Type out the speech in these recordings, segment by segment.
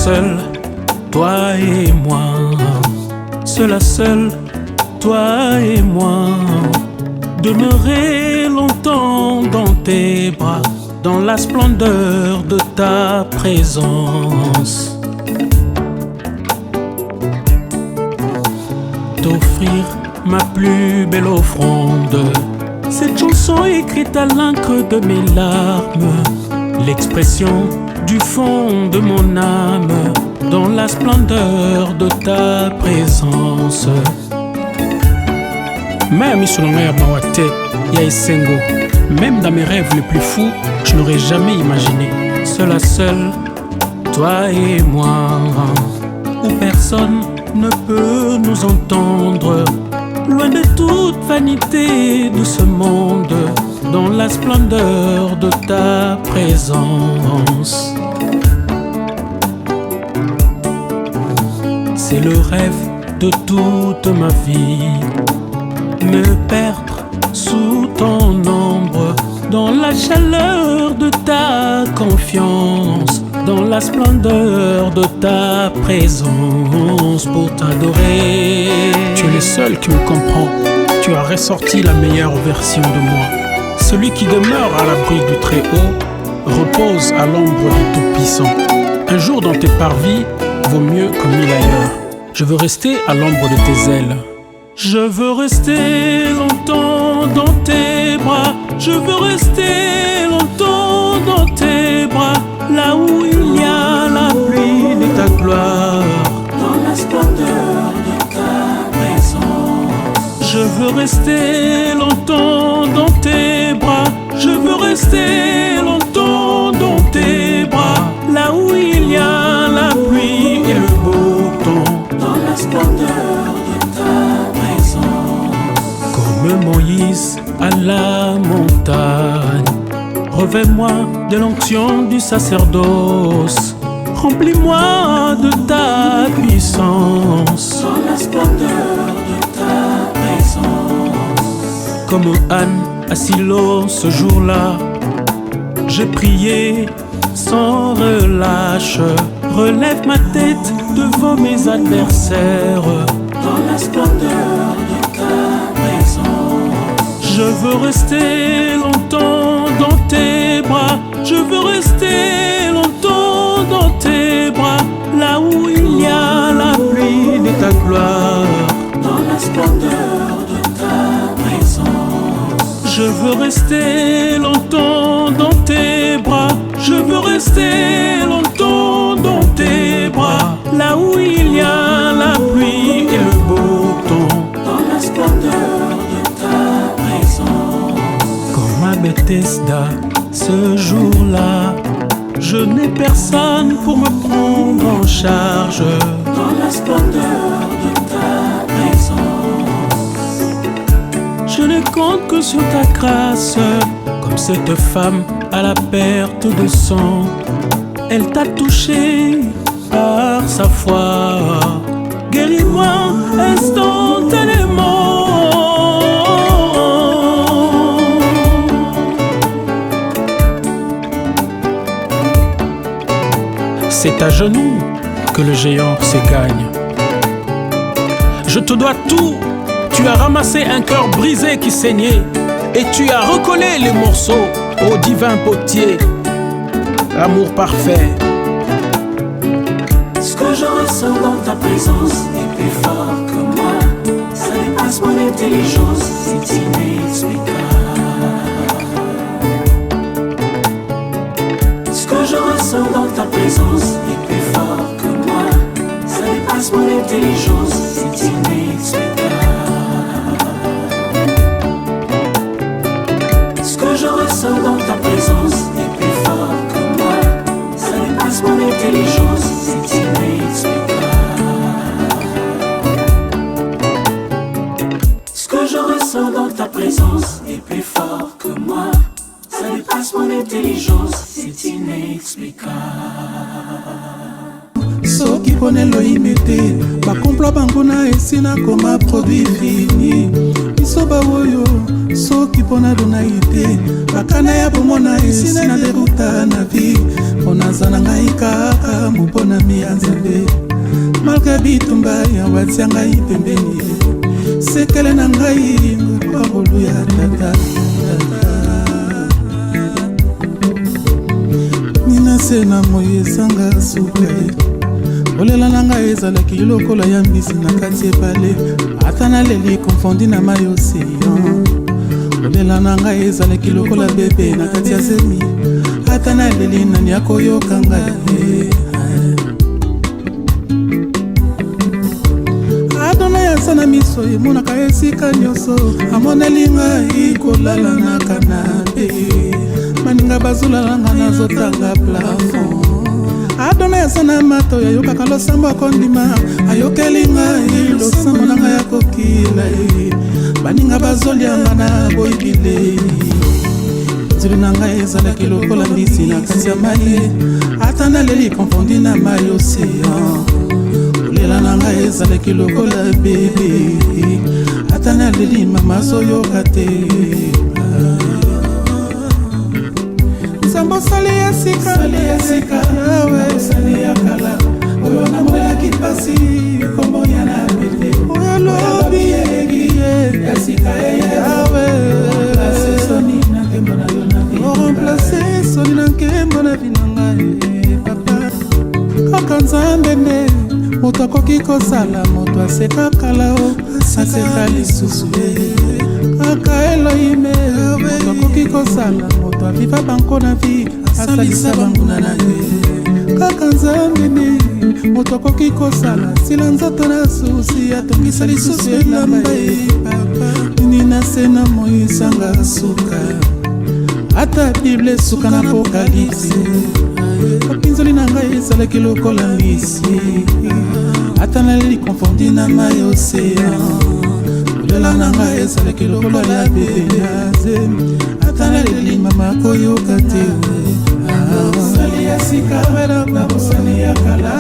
seul, toi et moi. Seul à seul, toi et moi. Demeurer longtemps dans tes bras, dans la splendeur de ta présence. T'offrir ma plus belle offrande, cette chanson écrite à l'encre de mes larmes, l'expression du fond de mon âme, dans la splendeur de ta présence. Même dans mes rêves les plus fous, je n'aurais jamais imaginé. Seul à seul, toi et moi, où personne ne peut nous entendre, loin de toute vanité de ce monde, dans la splendeur de ta présence. C'est le rêve de toute ma vie, me perdre sous ton ombre, dans la chaleur de ta confiance, dans la splendeur de ta présence, pour t'adorer. Tu es le seul qui me comprend, tu as ressorti la meilleure version de moi. Celui qui demeure à l'abri du Très-Haut repose à l'ombre du Tout-Puissant. Un jour dans tes parvis vaut mieux que 1000 ailleurs. Je veux rester à l'ombre de tes ailes. Je veux rester longtemps dans tes bras. Je veux rester longtemps dans tes bras, là où il y a la pluie de ta gloire, dans la splendeur de ta présence. Je veux rester longtemps dans tes bras. Je veux rester longtemps dans tes bras, là où il y a la pluie et le beau temps, dans la splendeur de ta présence. Comme Moïse à la montagne, revêt-moi de l'onction du sacerdoce, remplis-moi de ta puissance, dans la splendeur de ta présence. Comme Anne à Silo ce jour-là, j'ai prié sans relâche. Relève ma tête devant mes adversaires, dans la splendeur de ta présence. Je veux rester longtemps dans tes bras. Je veux rester longtemps dans tes bras, là où il y a la pluie de ta gloire, dans la splendeur de ta présence. Je veux rester longtemps dans tes bras. Je veux rester longtemps dans tes bras, là où il y a la pluie et le beau temps, dans la splendeur de ta présence. Comme à Bethesda, ce jour-là, je n'ai personne pour me prendre en charge, dans la splendeur de ta présence. Je ne compte que sur ta grâce, comme cette femme à la perte de sang. Elle t'a touché par sa foi, guéris-moi instantanément. C'est à genoux que le géant se gagne. Je te dois tout. Tu as ramassé un cœur brisé qui saignait, et tu as recollé les morceaux au divin potier. Amour parfait. Ce que je ressens dans ta présence est plus fort que moi. Ça dépasse mon intelligence, c'est inexplicable. Ce que je ressens dans ta présence est plus fort que moi. Ça dépasse mon intelligence, c'est inexplicable. Ce que je ressens dans ta présence est plus fort que moi. Ça dépasse mon intelligence, c'est inexplicable. Ce que je ressens dans ta présence est plus fort que moi. Ça dépasse mon intelligence, c'est inexplicable. Soki ponelo imete bakompla bango na esina koma produit fini biso bawoyo soki pona dona ite bakana ya bomona esina deruta na vie Onaza na ngai kaka mopona mi anzambe malgré bitumba ya watia ngai pembeni sekele na ngai ngokolu ya tata nina se na moye sanga suka olela na ngai ezalaki lokola ya mbisi na kati ebale ata naleli konfondi na mai océan olela na ngai ezalaki lokola bebe na kati ya zemi ata naleli nani akoyoka ngai Adonai asana miso emonaka esika nyonso amoneli ngai kolala na kanape maninga bazulalanga nazotanga plafond Adonai asana mato yayokaka losambo akondima ayokeli ngai losambo na ngai ya kokila baninga bazolianga na boyibile nzulu na ngai ezalaki lokola mbisi na kati ya mai ata naleli konfondi na mai océan olela na ngai ezalaki lokola bebe ata naleli mama azoyoka te nzambo osali ya sika osali ya kala oyo namonelaki mpasi kombo ya na pete oyo lobi yegie ya sika yawe remplace soni na nkembo na bino ngai papa kaka nzambe nde moto akoki kosala moto aseka kala o aseka lisusu kaka Elohime moto akoki kosala moto aviva banko na vi asalisa banguna na ye kaka nzambe nde moto akoki kosala sila nzoto na susi atongisa lisusu elamba ye papa nina se na moyisanga suka ata bible suka na apokalipsi opinzoli na ngai ezalaki lokola mbisi ata naleli konfondi na mai océan olela na ngai ezalaki lokola ya bebe ya zemi ata naleli mama koyoka te osali ya sika na bosani ya kala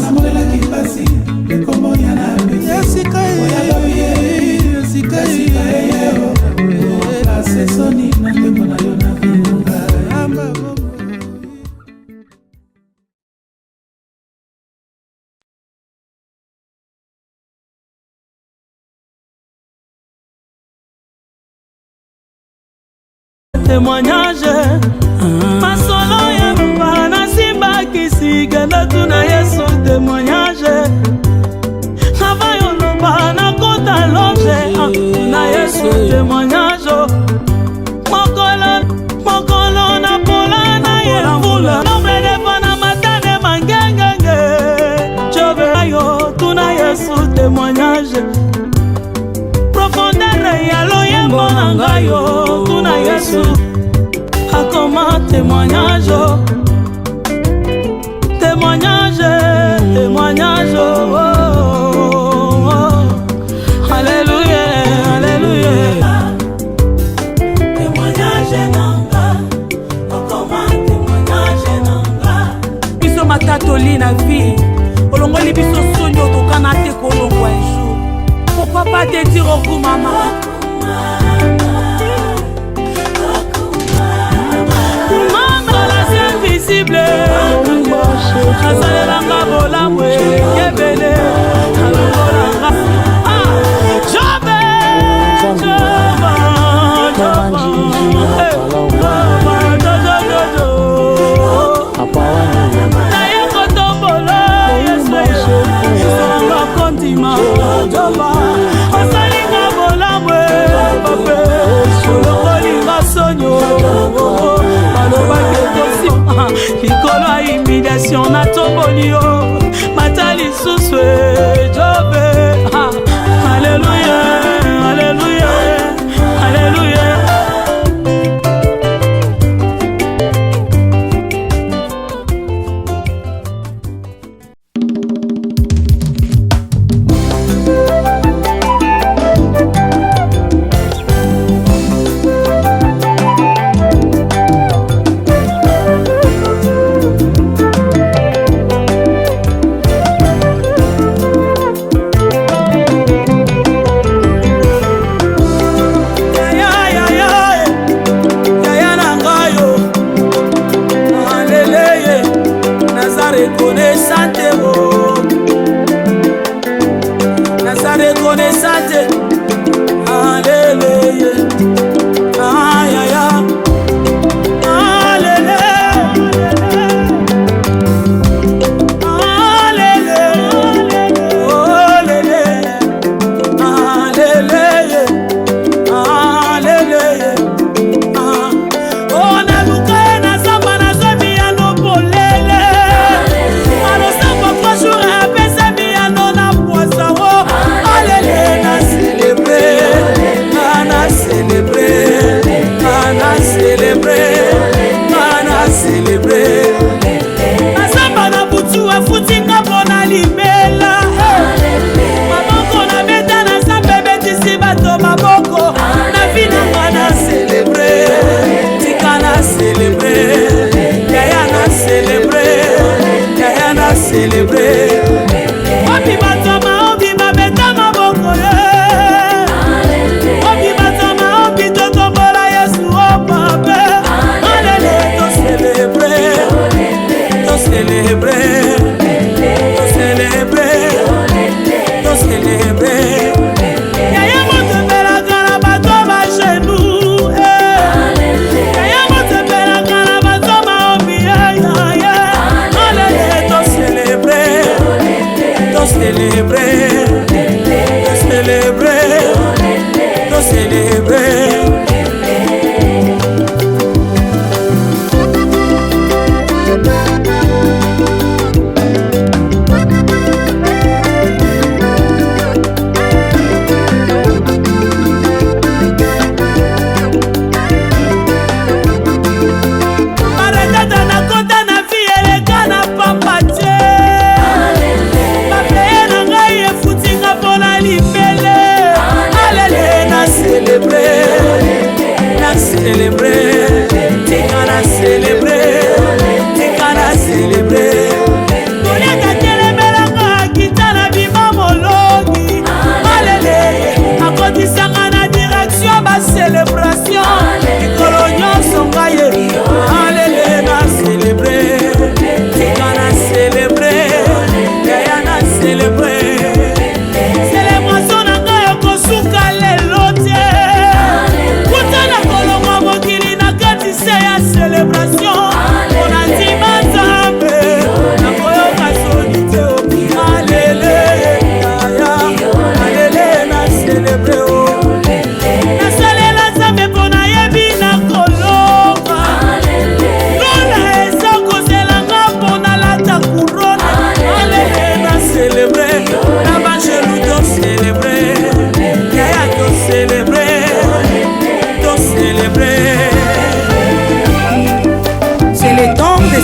namonelaki mpasi ekombo ya na bebe ya sika sesoni na ndembo na yo na binunga témoignage masolo ya bana simbakisi genda tuna Yesu témoignage travayo loba na kota loge na Yesu témoignage mokolo na pola na yevula nombre de bana matane mangengenge jove ayo tuna Yesu témoignage profondeur ya loyembo na ngayo tuna Yesu akoma témoignage témoignage oh, oh, oh. Alléluia alléluia témoignage nanga akoma témoignage nanga biso matatoli na vie olongoli biso sonyo tokana te kolongwa un jour pourquoi pas te dire au maman invisible asalelanga bolamwe yebele alongolanga jobe naye kotombolo yesolanga kontima joba osalinga bolamwe pape olongolinga sonyo balobaki likolo ya humiliation na tomboli yo mata lisusu reconnaissante. Alléluia. Aïe aïe aïe.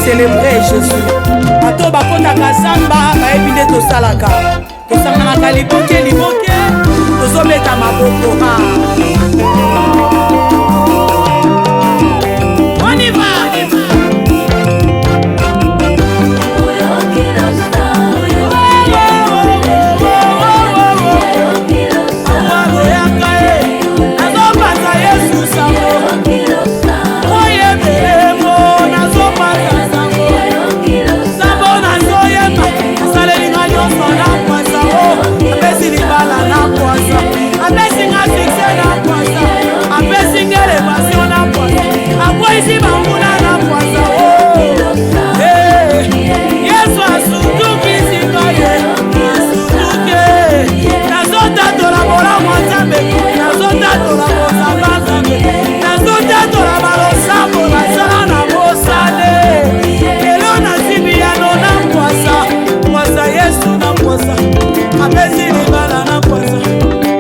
Célébrer Jésus. Bato bakotaka samba bayebi nde tosalaka tosanganaka liboke tozobeta maboko. On y va. Apesi libala na kwasa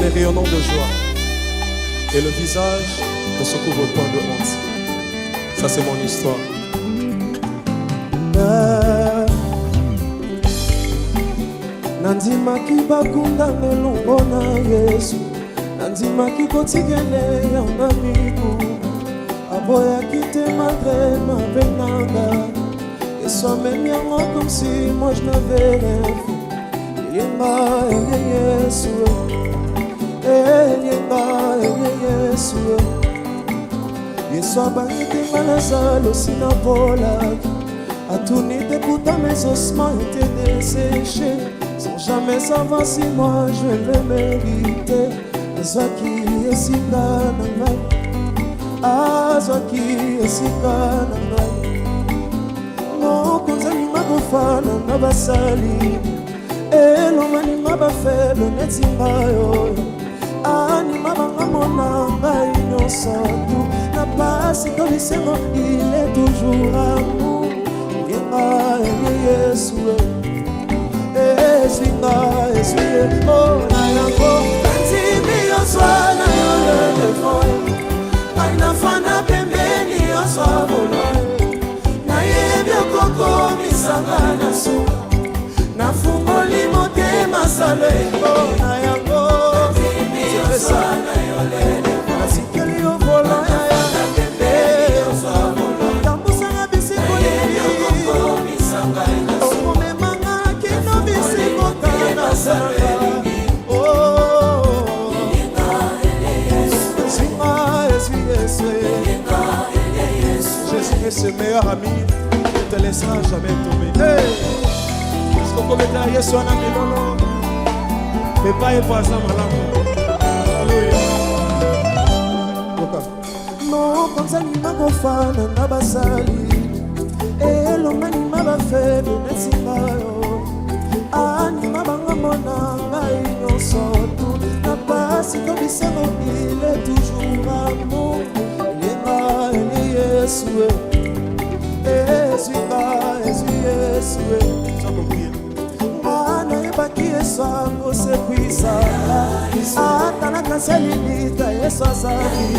est rayonnant de joie. Et le visage ne se couvre point de honte. Ça c'est mon histoire. Nandimaki bakunda melongo na Yesu, nandimaki kotikele yanga miku, aboyaki te malgré ma benanga. Yesu amemi yango comme si moi je n'avais rien fait. Elienga ele Yesu, elienga ele Yesu. Yesu abangi te malazalo sinapolaki, atuni te pourtant mes ossements étaient desséchés. Sans jamais savoir si moi je le mériter. Azwaki esika na ngai, azwaki esika na ngai. Mokonzi makofana na basali, elonganima bafelo neti ngai oyo. Anima banga mona ngai nyonso tu. Na pasi to bisengo il est toujours amour. Yenga ene Yesu Eswinga, eswinga, oh na yango. Nantimi yoswana yole lefoe, aina fana pembeni yoswa boloe. Na yebyo koko misanga na suka, na fungoli motema sale, oh na yango. Nantimi yoswana yole lefoe, nasikeli yo volo ya yango. Yoswa boloe, tambusanga bisiko yebyo koko misanga na suka. Jésus est ce meilleur ami, il ne te laissera jamais tomber. Est-ce qu'on peut dire Yesu ana milolo? Mais pas époisa malamu. Alléluia. Non, comme ça ni magofana na basali, elongani mabafebe netingayo. Anima banga mona ngai nyonso tu. Na pasi to bisengo il est toujours amour. Yenga ele Yesu, eswinga Yesu. Mwana yebaki Yesu akosekwisa, ata na kasi ya limita Yesu azali.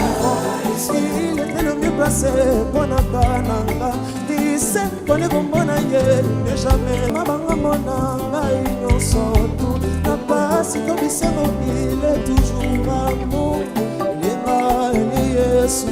Il était le mieux placé mpona kananga. Dise mpone kombona ye ne jamais. Mabanga mona ngai nyonso tu. Na pasi to bisengo il est toujours amour. Yenga ele Yesu.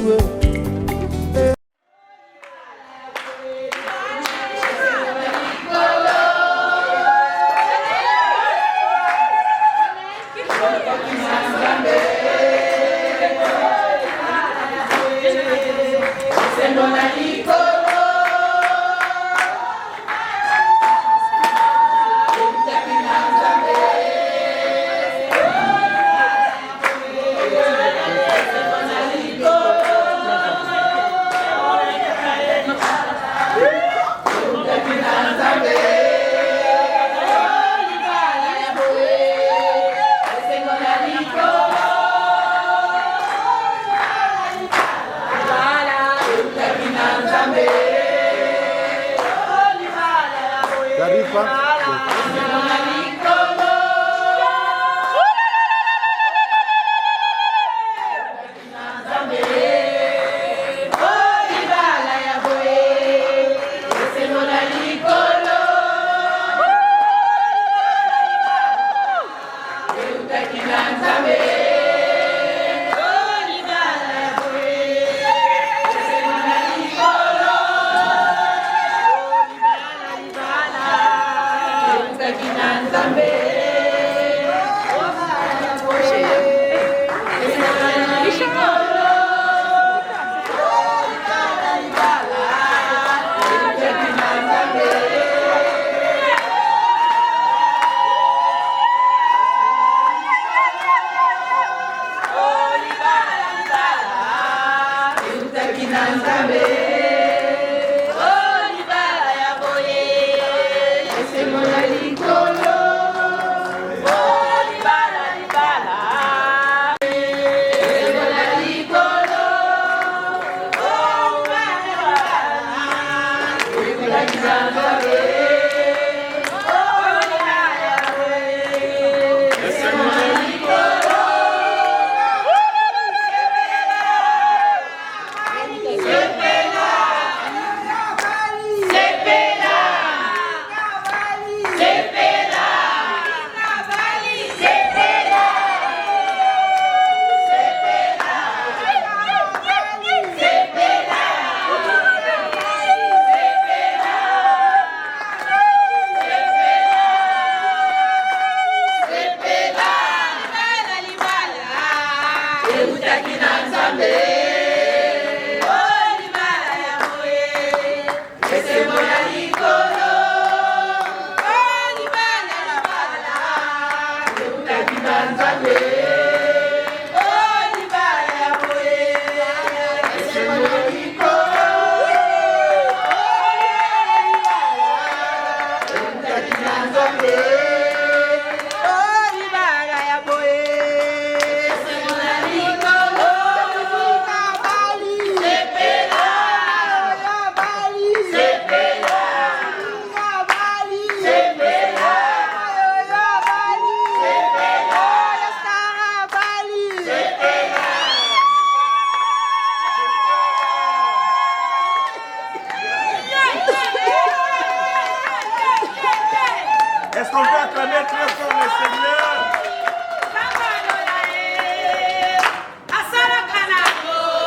Est-ce qu'on peut acclamer très fort le Seigneur?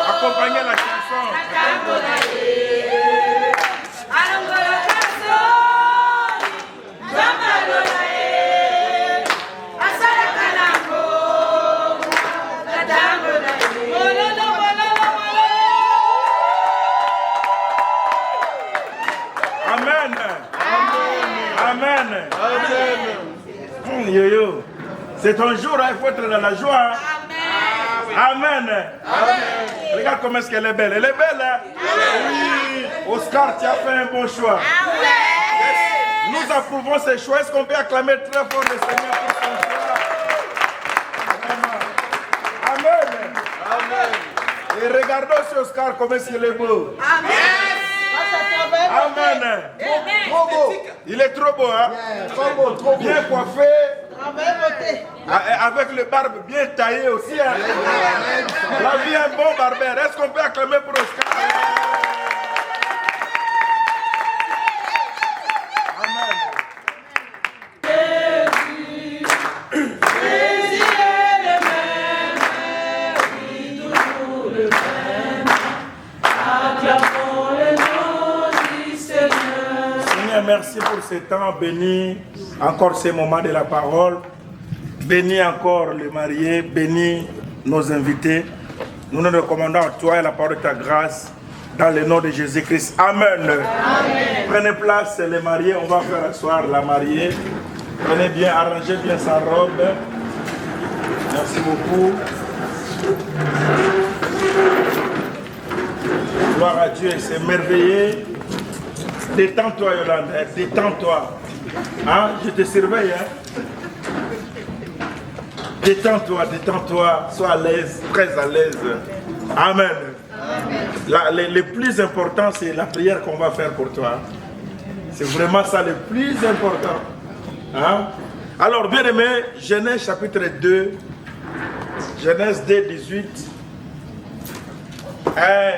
Accompagnez la chanson. Amen. Amen. Yo-yo. C'est ton jour, hein, il faut être dans la joie. Amen. Amen. Regarde comment est-ce qu'elle est belle. Elle est belle, hein? Oui. Oscar, tu as fait un bon choix. Amen. Nous approuvons ces choix. Est-ce qu'on peut acclamer très fort le Seigneur pour son choix? Amen. Amen. Et regardons ce Oscar, comment est-ce qu'il est beau. Amen. Amen. Trop beau. Il est trop beau, hein? Trop beau, trop beau. Bien coiffé. Avec le barbe bien taillé aussi. Hein? La vie est un bon barbère. Est-ce qu'on peut acclamer pour Oscar? Amen. Seigneur, merci pour ce temps béni, encore ces moments de la parole. Bénis encore les mariés, bénis nos invités. Nous nous recommandons à toi et la parole de ta grâce dans le nom de Jésus-Christ. Amen. Amen. Prenez place les mariés, on va faire asseoir la mariée. Prenez bien, arrangez bien sa robe. Merci beaucoup. Gloire à Dieu, c'est merveilleux. Détends-toi, Yolande, détends-toi. Hein? Je te surveille. Hein? Détends-toi, détends-toi, sois à l'aise, très à l'aise. Amen. Amen. Le plus important, c'est la prière qu'on va faire pour toi. C'est vraiment ça le plus important. Hein? Alors, bien aimé, Genèse chapitre 2, Genèse 2, 18, un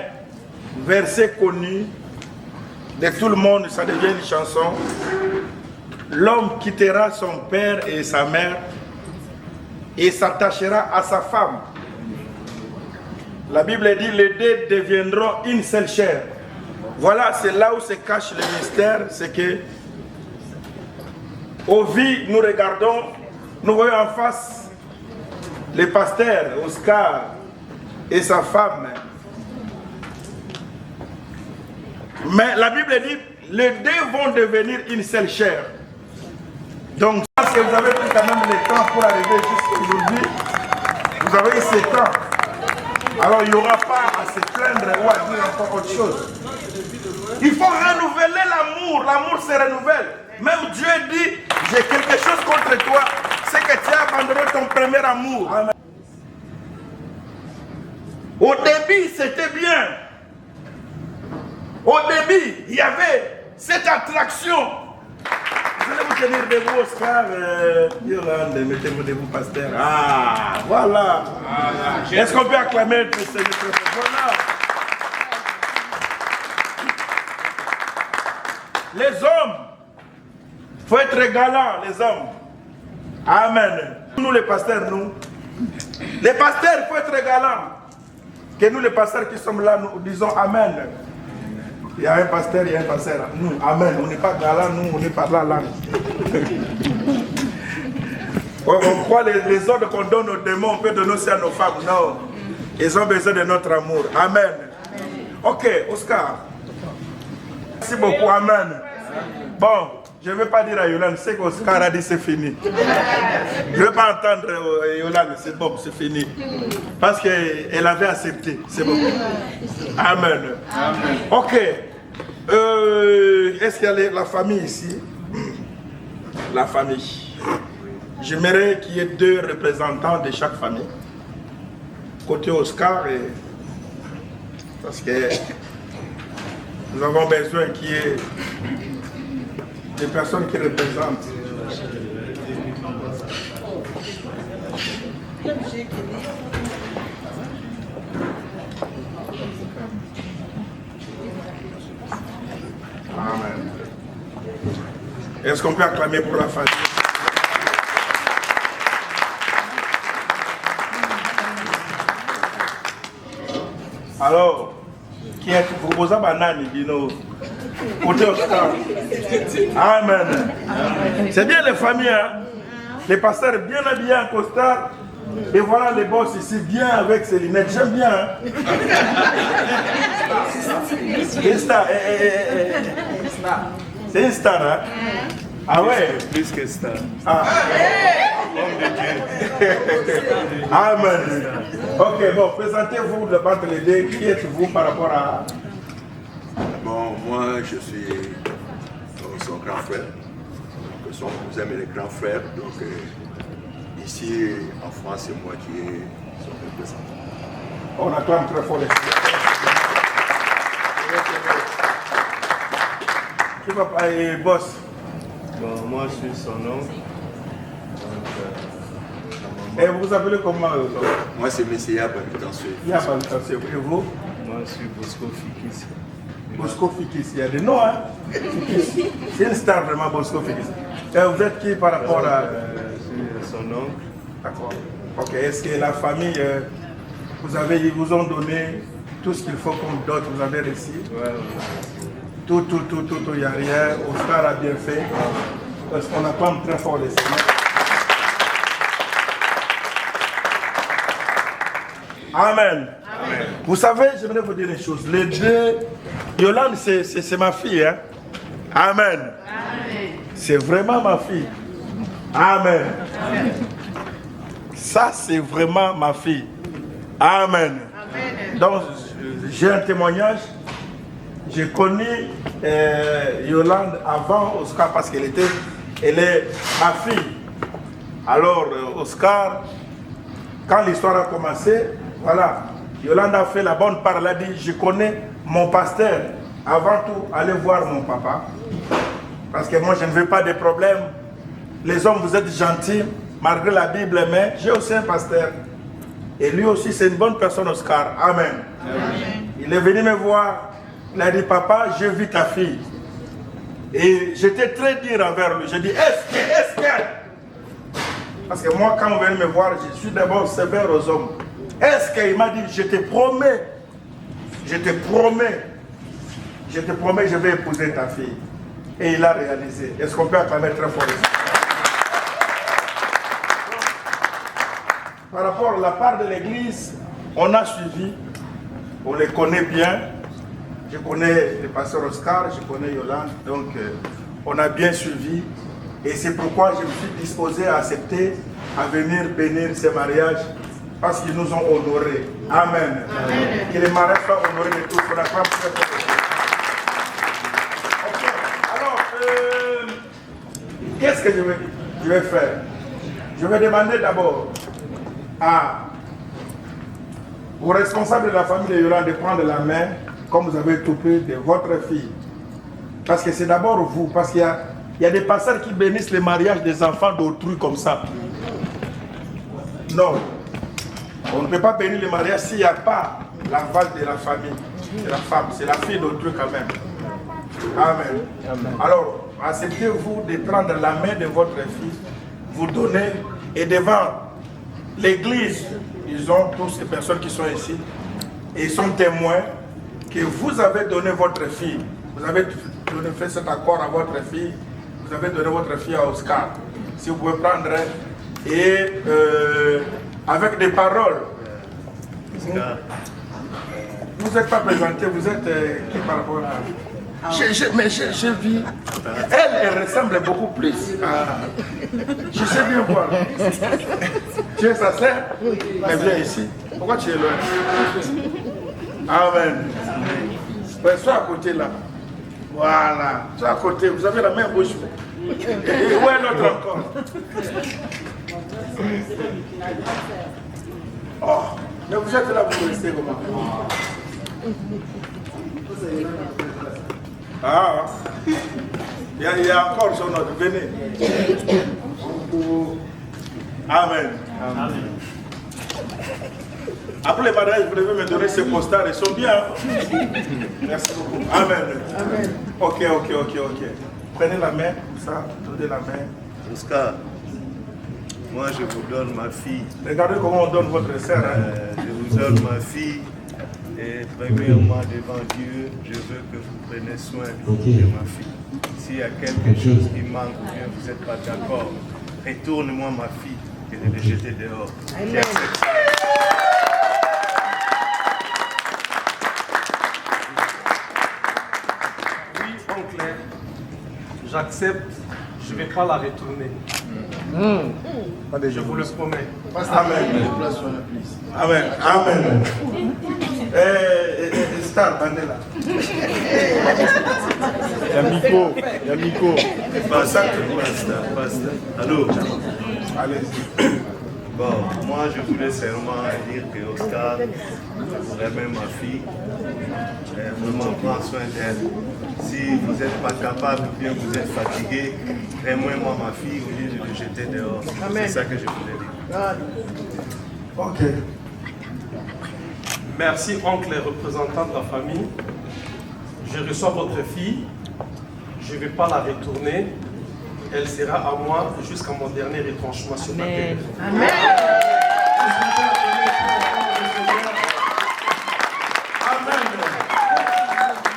verset connu de tout le monde, ça devient une chanson. L'homme quittera son père et sa mère et s'attachera à sa femme. La Bible dit, les deux deviendront une seule chair. Voilà, c'est là où se cache le mystère, c'est que au vie, nous regardons, nous voyons en face le pasteur Oscar et sa femme. Mais la Bible dit, les deux vont devenir une seule chair. Donc, parce que vous avez pris quand même le temps pour arriver jusqu'à aujourd'hui, vous avez eu ce temps. Alors, il n'y aura pas à se plaindre ou à dire encore autre chose. Il faut renouveler l'amour. L'amour se renouvelle. Même Dieu dit, j'ai quelque chose contre toi, c'est que tu as abandonné ton premier amour. Amen. Au début, c'était bien. Au début, il y avait cette attraction. Vous allez vous tenir debout, Oscar. Yolande, mettez-vous debout, pasteur. Ah, voilà. Est-ce qu'on peut acclamer le Seigneur? Voilà. Les hommes, il faut être galants, les hommes. Amen. Nous, les pasteurs, nous. Les pasteurs, il faut être galants. Que nous, les pasteurs qui sommes là, nous disons Amen. Il y a un pasteur, il y a un pasteur. Nous, Amen. On n'est pas galants, nous, on est pas là. On croit les ordres qu'on donne aux démons, on peut donner aussi à nos femmes. Non. Ils ont besoin de notre amour. Amen. Ok, Oscar. Merci beaucoup. Amen. Bon, je ne vais pas dire à Yolande, c'est qu'Oscar a dit c'est fini. Je ne vais pas entendre Yolande, c'est bon, c'est fini. Parce qu'elle avait accepté. C'est bon. Amen. Amen. Ok. Est-ce qu'il y a la famille ici? La famille. J'aimerais qu'il y ait 2 représentants de chaque famille. Côté Oscar, parce que nous avons besoin qu'il y ait des personnes qui représentent. Amen. Est-ce qu'on peut acclamer pour la famille? Alors, qui est proposé à Banani, Bino? Côté Oscar. Amen. C'est bien les familles, hein? Les pasteurs bien habillés en costard. Et voilà les boss ici, bien avec ses lunettes. J'aime bien. Hein? C'est une star. C'est une star, hein? Ah ouais? Plus que star. Ah. Amen. Ok, bon, présentez-vous entre les deux. Qui êtes-vous par rapport à... Bon, moi, je suis son grand frère, que son cousin est le grand frère. Donc, ici, en France, c'est moi qui est son représentant. On acclame très fort les Qui va parler, boss? Bon, moi, je suis son oncle. Et vous vous appelez comment? Moi, c'est Messia Balutancieux. Et vous? Moi, je suis Bosco Fikis. Bosco Fikis, il y a des noms, hein? C'est une star vraiment, Bosco Fikis. Et vous êtes qui par rapport à... Je suis son oncle. D'accord. Ok, est-ce que la famille, ils vous ont donné tout ce qu'il faut comme dot, vous avez réussi? Ouais. Tout, il n'y a rien. Oscar a bien fait. Parce qu'on acclame très fort les Seigneurs. Amen. Amen. Vous savez, j'aimerais vous dire une chose. Les deux, Yolande, c'est ma fille. Hein? Amen. Amen. C'est vraiment ma fille. Amen. Amen. Ça, c'est vraiment ma fille. Amen. Amen. Donc, j'ai un témoignage. J'ai connu Yolande avant Oscar parce elle est ma fille. Alors, Oscar, quand l'histoire a commencé, voilà, Yolande a fait la bonne part. Elle a dit, je connais mon pasteur. Avant tout, allez voir mon papa. Parce que moi, je ne veux pas de problèmes. Les hommes, vous êtes gentils, malgré la Bible, mais j'ai aussi un pasteur. Et lui aussi, c'est une bonne personne, Oscar. Amen. Amen. Il est venu me voir. Il a dit, papa, j'ai vu ta fille. Et j'étais très dur envers lui. J'ai dit, est-ce que... Parce que moi, quand on vient me voir, je suis d'abord sévère aux hommes. Est-ce qu'il m'a dit, je te promets, je vais épouser ta fille. Et il a réalisé. Est-ce qu'on peut acclamer très fort? Par rapport à la part de l'église, on a suivi, on les connaît bien. Je connais le pasteur Oscar, je connais Yolande, donc on a bien suivi. Et c'est pourquoi je me suis disposé à accepter, à venir bénir ces mariages, parce qu'ils nous ont honorés. Amen. Amen. Que les mariages soient honorés de tous. On acclame très fort. Okay. Alors, qu'est-ce que je vais faire? Je vais demander d'abord aux responsables de la famille de Yolande de prendre la main, comme vous avez coupé de votre fille. Parce que c'est d'abord vous, parce qu'il y a des pasteurs qui bénissent les mariages des enfants d'autrui comme ça. Non. On ne peut pas bénir les mariages s'il n'y a pas l'aval de la famille, de la femme. C'est la fille d'autrui quand même. Amen. Amen. Alors, acceptez-vous de prendre la main de votre fille, vous donner, et devant l'église, ils ont tous ces personnes qui sont ici, et ils sont témoins que vous avez donné votre fille. Vous avez fait cet accord à votre fille, vous avez donné votre fille à Oscar. Si vous pouvez prendre, et avec des paroles, Vous n'êtes pas présenté, vous êtes qui par rapport à... J'ai vu. Elle ressemble beaucoup plus à... Je sais bien voir. Tu es sa sœur? Mais viens ici. Pourquoi tu es loin? Amen. Ben, sois à côté là. Voilà. Sois à côté. Vous avez la même bouche. Et où est l'autre encore? Oh, mais vous êtes là, vous restez comment? Ah, il y a encore son autre. Venez. Amen. Amen. Après les mariages, vous devez me donner ces postales, ils sont bien. Merci beaucoup. Amen. Amen. Ok. Prenez la main, comme ça, donnez la main. Oscar, moi je vous donne ma fille. Regardez comment on donne votre sœur. Je vous donne ma fille. Et premièrement, devant Dieu, je veux que vous preniez soin de ma fille. S'il y a quelque chose qui manque ou bien vous n'êtes pas d'accord, retourne-moi ma fille et ne le jetez dehors. Amen. Oui, oncle, j'accepte, je ne vais pas la retourner. Je vous le promets. Amen. Star Bandela. Yamiko. Basta. Allô. Allez. Bon, moi je voulais seulement dire que Oscar remet ma fille. Vraiment prends soin d'elle. Si vous n'êtes pas capable ou bien vous êtes fatigué, remets-moi ma fille au lieu de le jeter dehors. C'est ça que je voulais dire. Ok. Merci, oncle et représentant de la famille. Je reçois votre fille. Je ne vais pas la retourner. Elle sera à moi jusqu'à mon dernier retranchement sur la terre. Amen.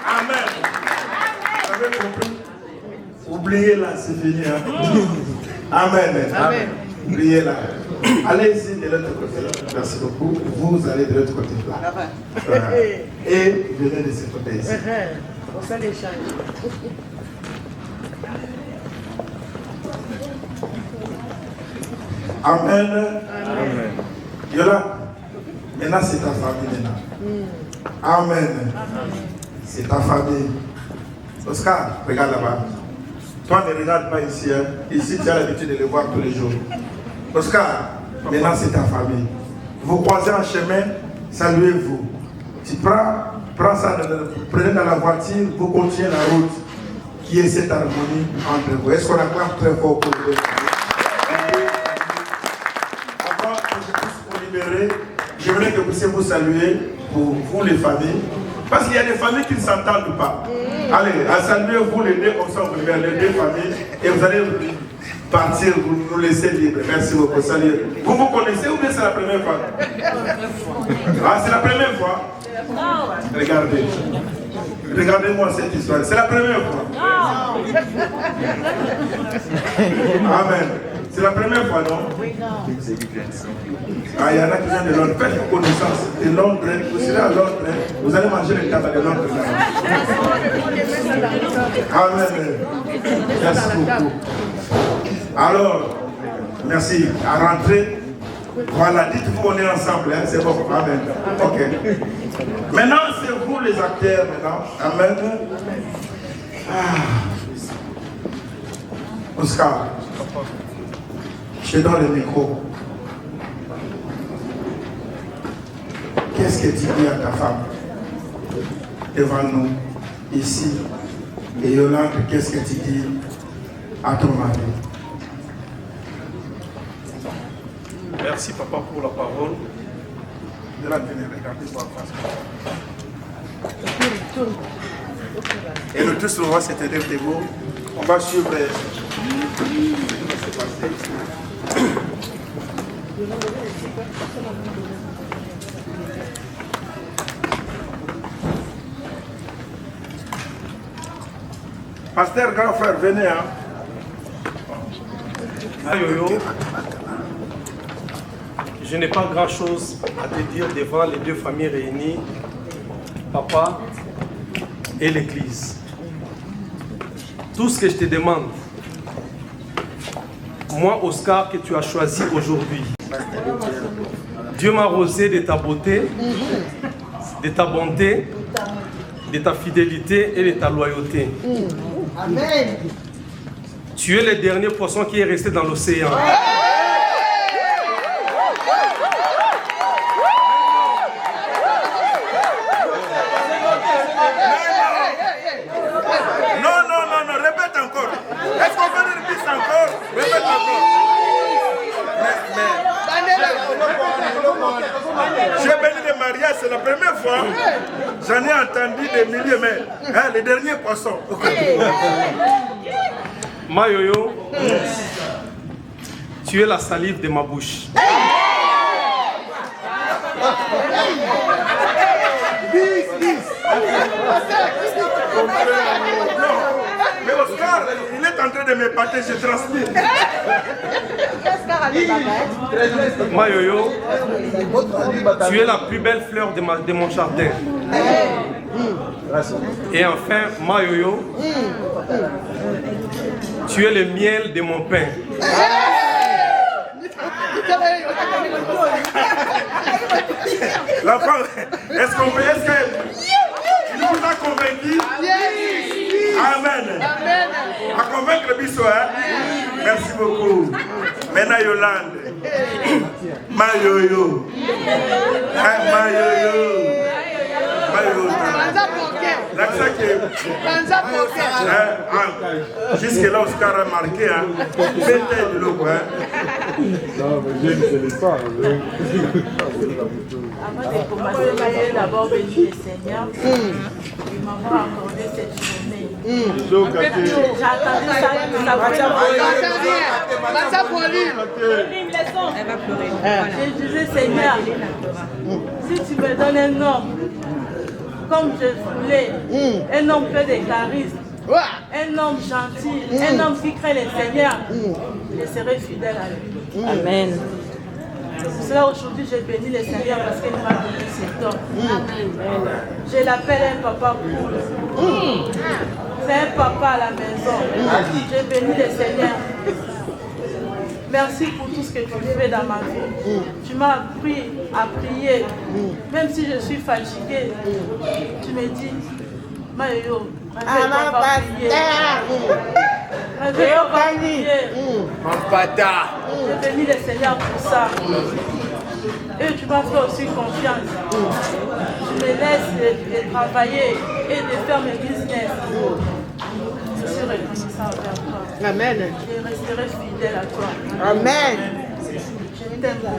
Amen. Vous avez compris? Oubliez là, c'est fini. Amen. Oubliez là. Allez ici de l'autre côté. Merci beaucoup. Vous allez de l'autre côté là. Et venez de ce côté ici. On fait l'échange. Amen. Yola, maintenant c'est ta famille maintenant. Amen. C'est ta famille. Oscar, regarde là-bas. Toi ne regarde pas ici. Hein. Ici tu as l'habitude de les voir tous les jours. Oscar, maintenant c'est ta famille. Vous croisez en chemin, saluez-vous. Tu prends ça, prenez dans la voiture, vous continuez la route. Qui est cette harmonie entre vous? Est-ce qu'on acclame très fort pour vous? Avant que je puisse vous libérer, j'aimerais que vous puissiez vous saluer pour vous les familles. Parce qu'il y a des familles qui ne s'entendent pas. Allez, saluez-vous les deux, comme ça vous libérez les deux familles et vous allez partir, vous nous laissez libres. Merci beaucoup. Salut. Vous vous connaissez ou bien c'est la première fois? Ah, c'est la première fois? Regardez. Regardez-moi cette histoire. C'est la première fois. Amen. C'est la première fois, non? Ah, il y en a qui viennent de Londres. Faites connaissance de Londres. Vous serez à Londres. Vous allez manger le tabac de Londres. Amen. Merci beaucoup. Alors, merci. À rentrer. Voilà, dites-vous on est ensemble, hein? C'est bon. Amen. Ok. Maintenant, c'est vous les acteurs maintenant. Amen. Oscar, je te donne le micro. Qu'est-ce que tu dis à ta femme devant nous, ici? Et Yolande, qu'est-ce que tu dis à ton mari? Merci papa pour la parole. De la tenir, regardez-moi en face. Et nous tous, on va se tenir debout. On va suivre ce qui va se passer. Pasteur, grand frère, venez. Hein. je n'ai pas grand-chose à te dire devant les deux familles réunies, papa et l'église. Tout ce que je te demande, moi, Oscar, que tu as choisi aujourd'hui, Dieu m'a arrosé de ta beauté, de ta bonté, de ta fidélité et de ta loyauté. Amen. Tu es le dernier poisson qui est resté dans l'océan. Non, répète encore. Est-ce qu'on peut dire plus encore? Répète encore. J'ai béni les mariages, c'est la première fois. J'en ai entendu des milliers, mais les derniers poissons. Mayoyo, tu es la salive de ma bouche. Mais Oscar, il est en train de m'épater, je transpire. Mayoyo, tu es la plus belle fleur de mon jardin. Et enfin, Mayoyo, tu es le miel de mon pain. L'enfant, est-ce qu'il nous a convaincus? Amen. À convaincre le biseau, hein? Merci beaucoup. Maintenant, Yolande. Mayoyo. L'accent qui jusque-là, Oscar a marqué, hein? Peut-être de l'eau, hein? Non, mais je ne sais pas. Avant de commencer, d'abord bénir le Seigneur de m'avoir accordé cette journée. J'ai attendu ça. Je disais, Seigneur, si tu me donnes un homme, comme je voulais, un homme plein de charisme, un homme gentil, un homme qui craint le Seigneur, je serai fidèle à lui. Amen. C'est cela aujourd'hui je bénis le Seigneur parce qu'il m'a donné cet homme. Je l'appelle un papa cool. C'est un papa à la maison. Je bénis le Seigneur. Merci pour tout ce que tu fais dans ma vie. Tu m'as appris à prier. Même si je suis fatiguée, tu me dis, Mayoyo, réveille-toi, va prier. Réveille-toi, va prier. Je bénis le Seigneur pour ça. Et tu m'as fait aussi confiance. Je me laisse de travailler et de faire mes business. Je suis reconnaissant envers toi. Amen. Je resterai fidèle à toi. Amen. Je t'aime beaucoup.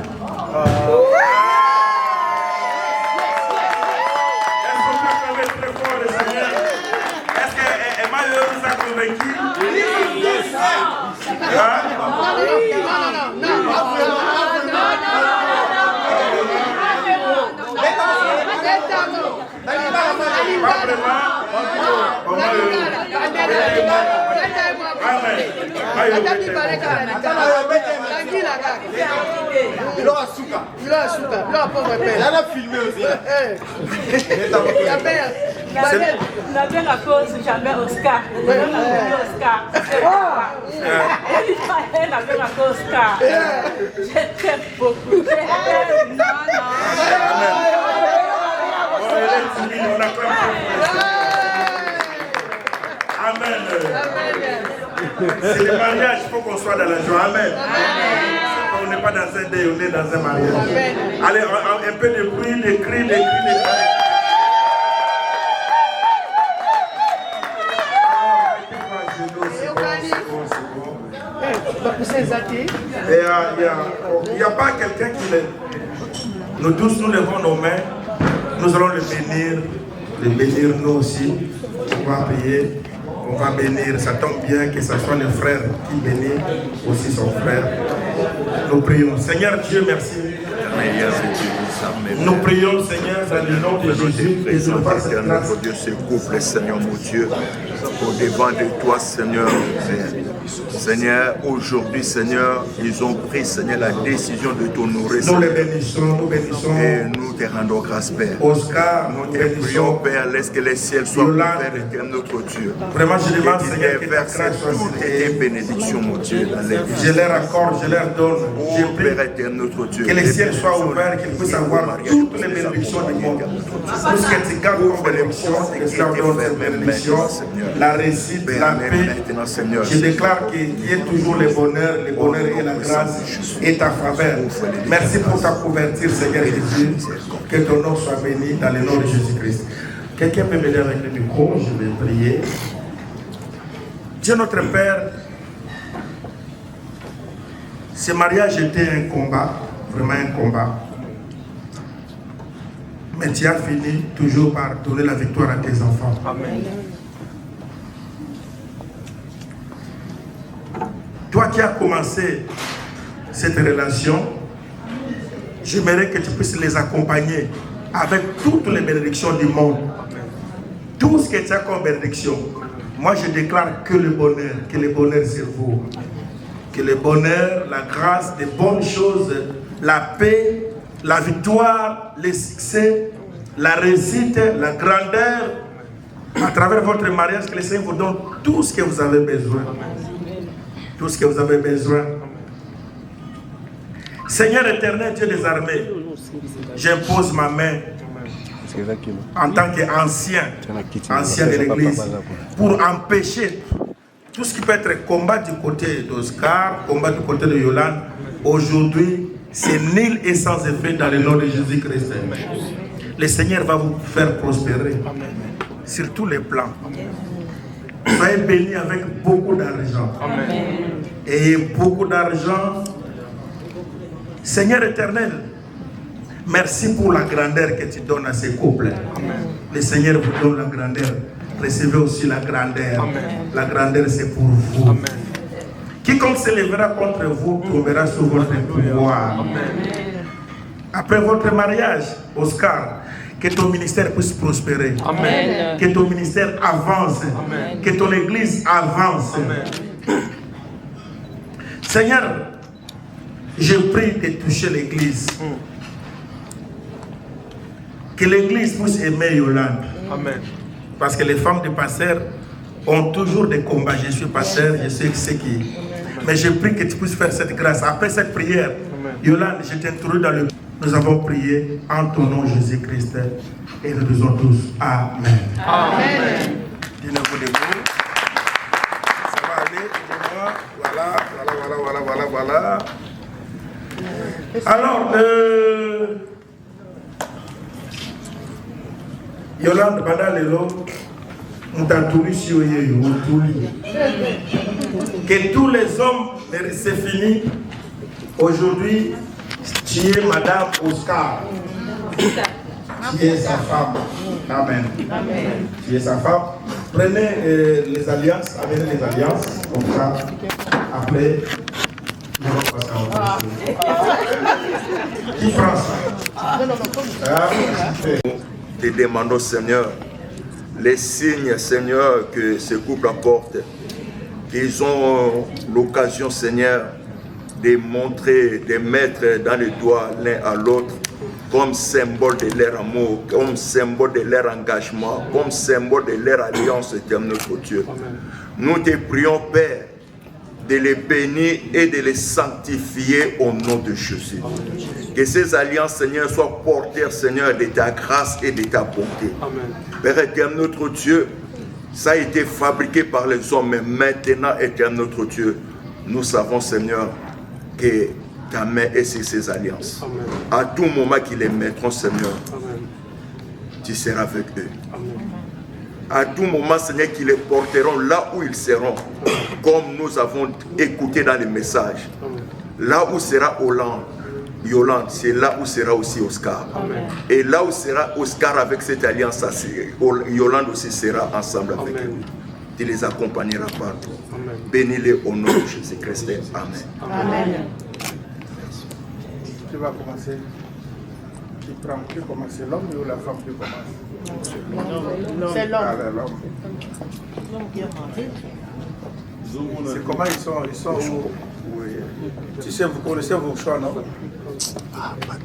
Est-ce que Emmanuel nous a convaincus? La bien à cause jamais Oscar. Oscar. La bien à cause Oscar. Je t'aime beaucoup. Amen. C'est le mariage, il faut qu'on soit dans la joie. Amen. On n'est pas dans un deuil, on est dans un mariage. Amen. Allez, un peu de bruit, des cris, des cris, des cris. Il n'y a pas quelqu'un qui l'aide. Nous tous, nous levons nos mains. Nous allons le bénir nous aussi. On va prier, on va bénir. Ça tombe bien que ce soit le frère qui bénit aussi son frère. Nous prions. Seigneur Dieu, merci. Nous prions, Seigneur, dans le nom de Jésus, et je nous fasse cette grâce. Notre Dieu, ce couple, Seigneur, mon Dieu, au devant de toi, Seigneur. Seigneur, aujourd'hui, Seigneur, ils ont pris, Seigneur, la décision de t'honorer. Nous les bénissons, nous bénissons. Et nous te rendons grâce, Père. Oscar, nous te prions, Père, laisse que les ciels soient ouverts, Père, notre Dieu. Vraiment, je demande, Seigneur, que verse toutes tes bénédictions, mon Dieu, dans les vies. Je leur accorde, je leur donne. Je prie Père éternel, notre Dieu. Que les ciels soient ouverts, qu'ils puissent avoir toutes les bénédictions du monde. Tout ce que tu gardes comme bénédiction, que tu leur donnes ces bénédictions, la réussite, la paix. Je déclare qu'il y ait toujours le bonheur et la grâce et ta faveur. Merci pour ta couverture, Seigneur Jésus. Que ton nom soit béni dans le nom de Jésus-Christ. Quelqu'un peut m'aider avec le micro, je vais prier. Dieu notre Père, ce mariage était un combat, vraiment un combat. Mais tu as fini toujours par donner la victoire à tes enfants. Amen. Toi qui as commencé cette relation, j'aimerais que tu puisses les accompagner avec toutes les bénédictions du monde. Tout ce que tu as comme bénédiction. Moi je déclare que le bonheur sur vous. Que le bonheur, la grâce, des bonnes choses, la paix, la victoire, le succès, la réussite, la grandeur, à travers votre mariage, que le Seigneur vous donne tout ce que vous avez besoin. Tout ce que vous avez besoin. Seigneur éternel, Dieu des armées, j'impose ma main en tant qu'ancien de l'église pour empêcher tout ce qui peut être combat du côté d'Oscar, combat du côté de Yolande. Aujourd'hui, c'est nul et sans effet dans le nom de Jésus-Christ. Le Seigneur va vous faire prospérer sur tous les plans. Soyez bénis avec beaucoup d'argent. Et beaucoup d'argent. Seigneur éternel, merci pour la grandeur que tu donnes à ces couples. Le Seigneur vous donne la grandeur. Recevez aussi la grandeur. La grandeur, c'est pour vous. Quiconque se lèvera contre vous tombera sous votre pouvoir. Après votre mariage, Oscar, que ton ministère puisse prospérer. Amen. Que ton ministère avance. Amen. Que ton église avance. Amen. Seigneur, je prie de toucher l'église. Que l'église puisse aimer Yolande. Amen. Parce que les femmes de pasteur ont toujours des combats. Je suis pasteur, je sais ce qui. Mais je prie que tu puisses faire cette grâce. Après cette prière, Yolande, je t'introduis dans le... Nous avons prié en ton nom Jésus-Christ et nous disons tous Amen. Amen. Dis-nous des mots. Ça va aller. Voilà. Alors, Yolande Badalelo, que tous les hommes, c'est fini. Aujourd'hui, tu es Madame Oscar. Tu es sa femme. Amen. Tu es sa femme. Prenez les alliances, amenez les alliances, comme ça. Après, nous allons passer à autre chose. Qui prend ça? Te demandons, Seigneur, les signes, Seigneur, que ce couple apporte, qu'ils ont l'occasion, Seigneur, de montrer, de mettre dans les doigts l'un à l'autre, comme symbole de leur amour, comme symbole de leur engagement, comme symbole de leur alliance éternelle, notre Dieu. Nous te prions, Père, de les bénir et de les sanctifier au nom de Jésus. Que ces alliances, Seigneur, soient porteurs, Seigneur, de ta grâce et de ta bonté. Amen. Père éternel, notre Dieu, ça a été fabriqué par les hommes, mais maintenant, éternel, notre Dieu, nous savons, Seigneur, que ta main est sur ces alliances. Amen. À tout moment qu'ils les mettront, Seigneur, amen, tu seras avec eux. Amen. À tout moment, Seigneur, qu'ils les porteront là où ils seront, comme nous avons écouté dans les messages. Amen. Là où sera Yolande, c'est là où sera aussi Oscar. Amen. Et là où sera Oscar avec cette alliance, Yolande aussi sera ensemble avec eux. Tu les accompagneras partout. Bénis-les au nom de qui prend, qui commence? C'est l'homme ou la femme qui commence? C'est l'homme. L'homme qui est marié. C'est comment ils sont où? Oui. Tu sais, vous connaissez vos choix, non? Ah, pas de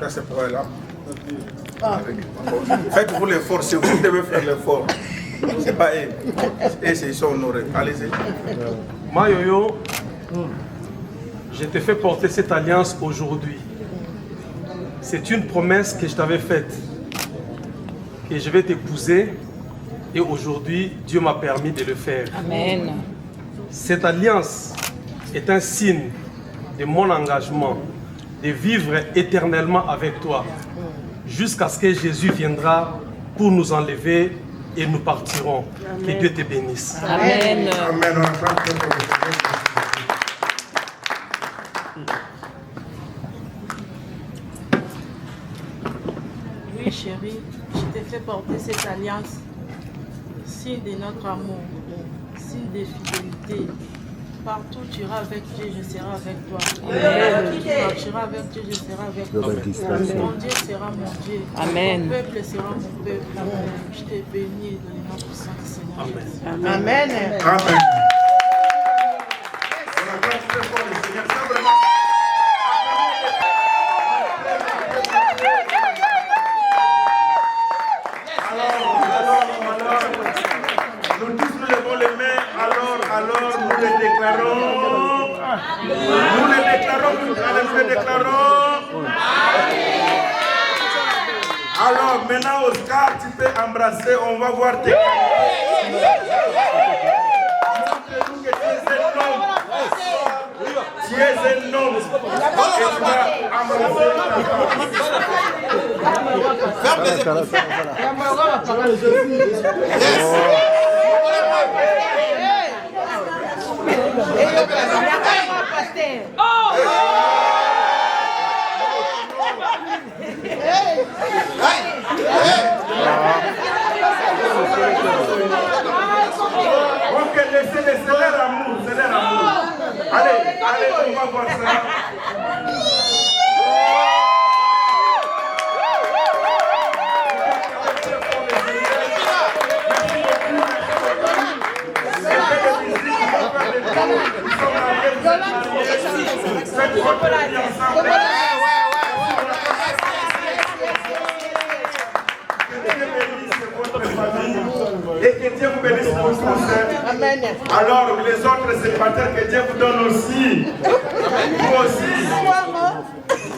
ça, c'est pour elle. Faites-vous l'effort, c'est vous qui devez faire l'effort. C'est pas eux. Et ils sont honorés. Allez-y. Mayoyo, je te fais porter cette alliance aujourd'hui. C'est une promesse que je t'avais faite. Que je vais t'épouser. Et aujourd'hui, Dieu m'a permis de le faire. Amen. Cette alliance est un signe de mon engagement de vivre éternellement avec toi jusqu'à ce que Jésus viendra pour nous enlever et nous partirons. Amen. Que Dieu te bénisse. Amen. Amen. Oui, chérie, je t'ai fait porter cette alliance, signe de notre amour, signe de fidélité. Partout tu iras avec Dieu, je serai avec toi. Partout tu marcheras avec Dieu, je serai avec toi. Mon Dieu sera mon Dieu. Amen. Mon peuple sera mon peuple. Je te bénis dans le nom puissant du Seigneur Jésus. Amen. Amen. Amen. Nous tous nous levons les mains, alors nous les déclarons. Nous les déclarons. Alors maintenant Oscar, tu peux embrasser, on va voir tes tu es un homme et tu vas embrasser. Ok, laissez leur amour, c'est leur amour. Allez, on va voir ça. Et que Dieu vous bénisse pour ce concert. Amen. Alors, les autres célibataires, que Dieu vous donne aussi. Vous aussi.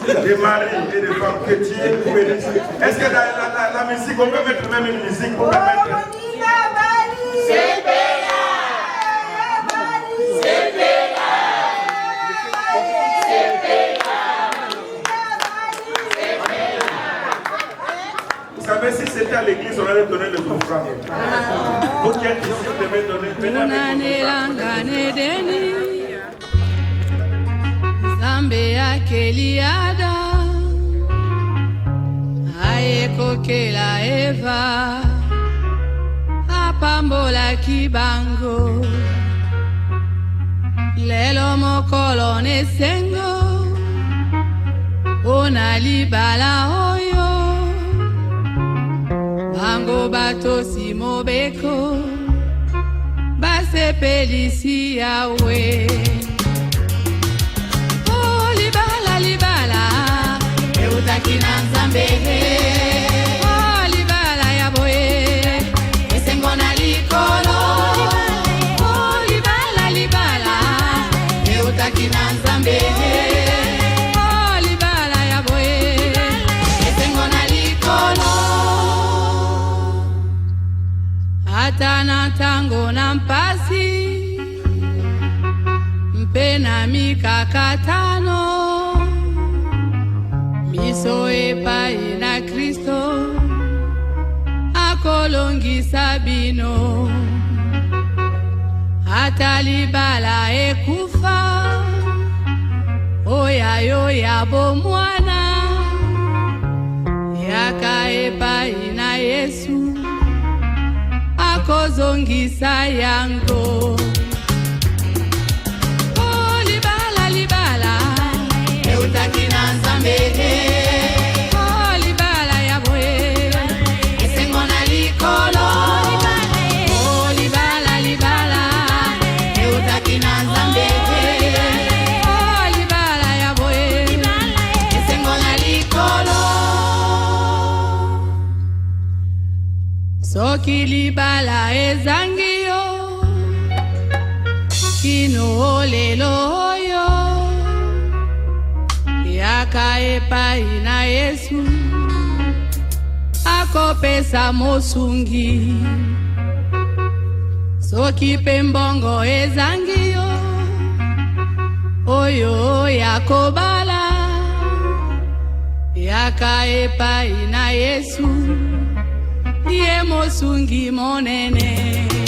Des maris et des femmes, que Dieu vous bénisse. Est-ce que la musique, on peut mettre même une musique pour la mettre? Vous savez, si c'était à l'église, on allait donner le coup franc. Vous qui êtes ici, vous devez donner. Zambia Keliada Aekokela Eva Apambola Kibango Lelo Mokolo Nesengo Onalibala Oyo Bango Batosi Mobeko Base Pelisi Yawe Libala, eutakina nzambehe. Oh, libala ya boye, esengo na likolo. Oh, libala, eutakina nzambehe. Oh, libala ya boye, esengo na likolo. Hata na tango na mpasi, mpena mikakatano. Miso epai na Kristo akolongisa bino hata libala ekufa oyayo yabo mwana yaka epai na Yesu akozongisa yango. Oh, libala, euta soki libala ezangi yo kino lelo oyo yaka epai na Yesu akopesa mosungi soki pembongo ezangi yo oyo yakobala yaka epai na Yesu ye mosungi monene.